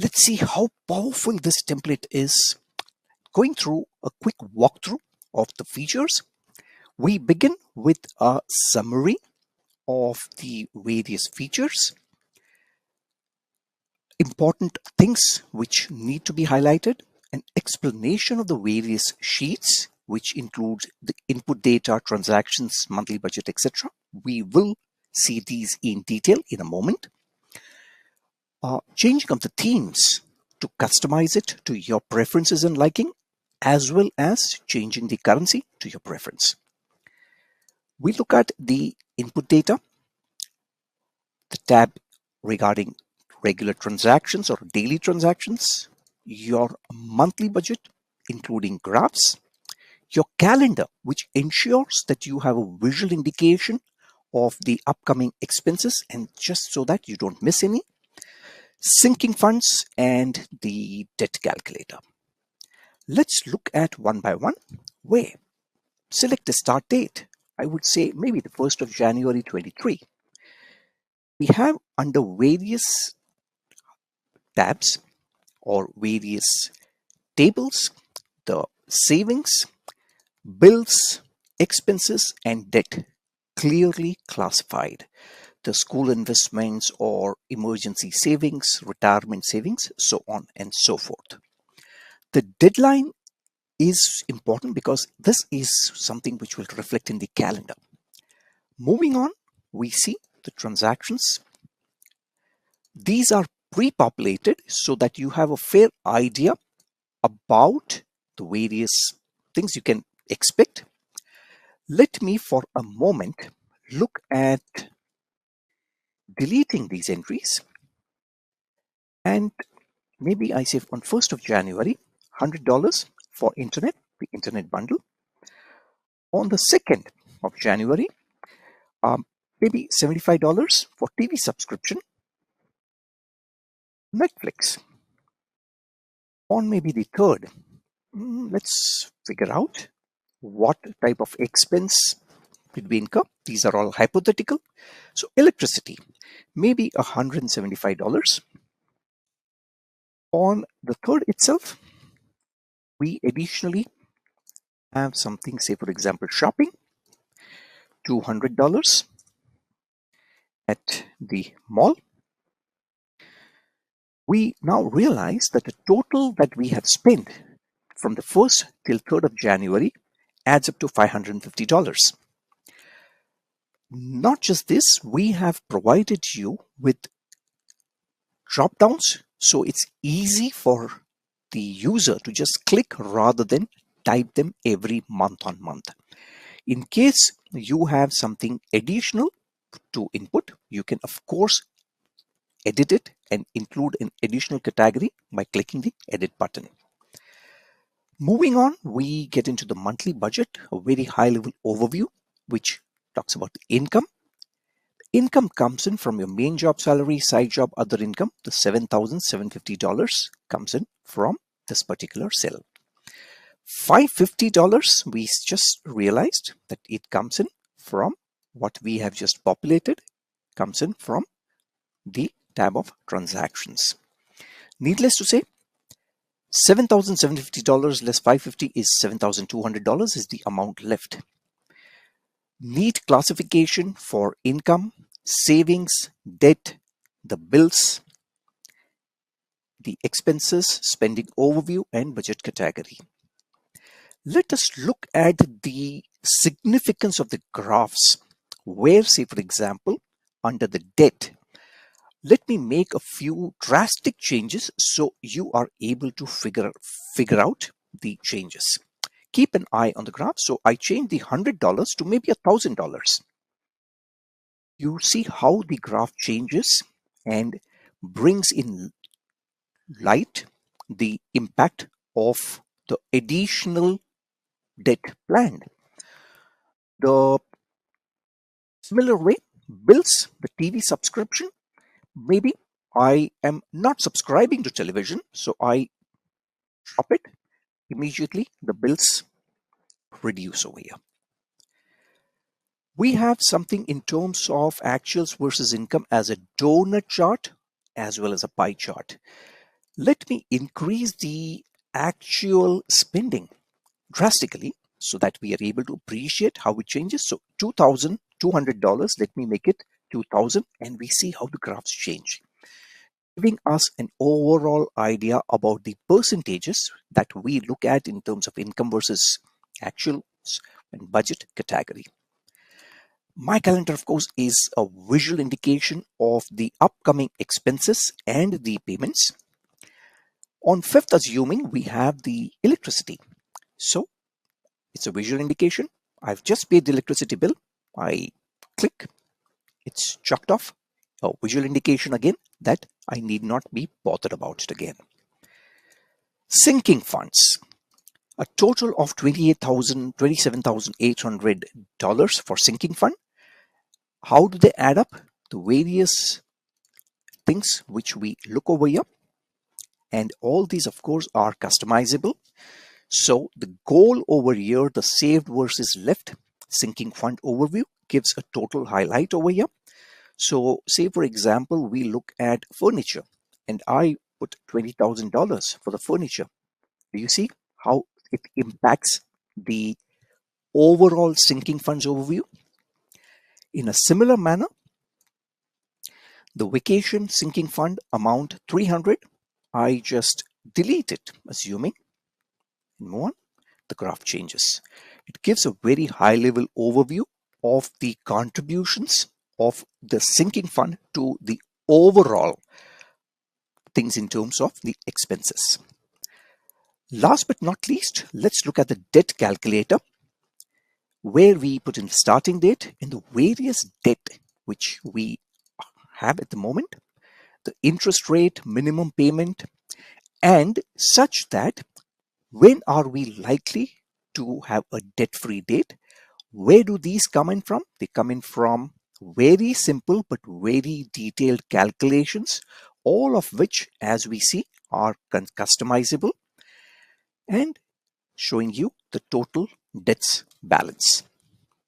Let's see how powerful this template is. Going through a quick walkthrough of the features, we begin with a summary of the various features, important things which need to be highlighted, an explanation of the various sheets, which includes the input data, transactions, monthly budget, etc. We will see these in detail in a moment. Changing of the themes to customize it to your preferences and liking, as well as changing the currency to your preference. We look at the input data, the tab regarding regular transactions or daily transactions, your monthly budget, including graphs, your calendar, which ensures that you have a visual indication of the upcoming expenses and just so that you don't miss any, sinking funds, and the debt calculator. Let's look at one by one. Where select a start date. I would say maybe the 1st of January 23. We have under various tabs or various tables the savings, bills, expenses, and debt clearly classified. The school investments or emergency savings, retirement savings, so on and so forth. The deadline is important because this is something which will reflect in the calendar. Moving on, we see the transactions. These are pre-populated so that you have a fair idea about the various things you can expect. Let me for a moment look at deleting these entries, and maybe I say on 1st of January $100 for internet, the internet bundle. On the 2nd of January, maybe $75 for TV subscription, Netflix. On maybe the 3rd, let's figure out what type of expense did we incur. These are all hypothetical. So electricity, maybe $175. On the 3rd itself, we additionally have something, say for example, shopping, $200 at the mall. We now realize that the total that we have spent from the 1st till 3rd of January adds up to $550. Not just this, we have provided you with drop downs, so it's easy for the user to just click rather than type them every month on month. In case you have something additional to input, you can of course edit it and include an additional category by clicking the edit button. Moving on, we get into the monthly budget, a very high level overview which talks about the income. Income comes in from your main job salary, side job, other income. The $7,750 comes in from this particular cell. $550, we just realized that it comes in from what we have just populated, comes in from the tab of transactions. Needless to say, $7,750 less $550 is $7,200 is the amount left. Need classification for income, savings, debt, the bills, the expenses, spending overview, and budget category. Let us look at the significance of the graphs where, say for example, under the debt, let me make a few drastic changes so you are able to figure out the changes. Keep an eye on the graph. So I changed the $100 to maybe $1,000. You see how the graph changes and brings in light the impact of the additional debt planned. The similar way, bills, the TV subscription, maybe I am not subscribing to television, so I drop it. Immediately the bills reduce over here. We have something in terms of actuals versus income as a donut chart as well as a pie chart. Let me increase the actual spending drastically so that we are able to appreciate how it changes. So $2,200, let me make it 2000, and we see how the graphs change, giving us an overall idea about the percentages that we look at in terms of income versus actuals and budget category. My calendar, of course, is a visual indication of the upcoming expenses and the payments. On 5th, assuming we have the electricity. So it's a visual indication. I've just paid the electricity bill. I click, it's chucked off. A visual indication again that I need not be bothered about it again. Sinking funds. A total of $27,800 for sinking fund. How do they add up? The various things which we look over here. And all these, of course, are customizable. So the goal over here, the saved versus left sinking fund overview, gives a total highlight over here. So say, for example, we look at furniture and I put $20,000 for the furniture. Do you see how it impacts the overall sinking funds overview? In a similar manner, the vacation sinking fund amount 300, I just delete it, assuming, and move on. The graph changes. It gives a very high level overview of the contributions of the sinking fund to the overall things in terms of the expenses. Last but not least, let's look at the debt calculator, where we put in the starting date and the various debt which we have at the moment, the interest rate, minimum payment, and such that when are we likely to have a debt-free date. Where do these come in from? They come in from very simple but very detailed calculations, all of which, as we see, are customizable and showing you the total debts balance.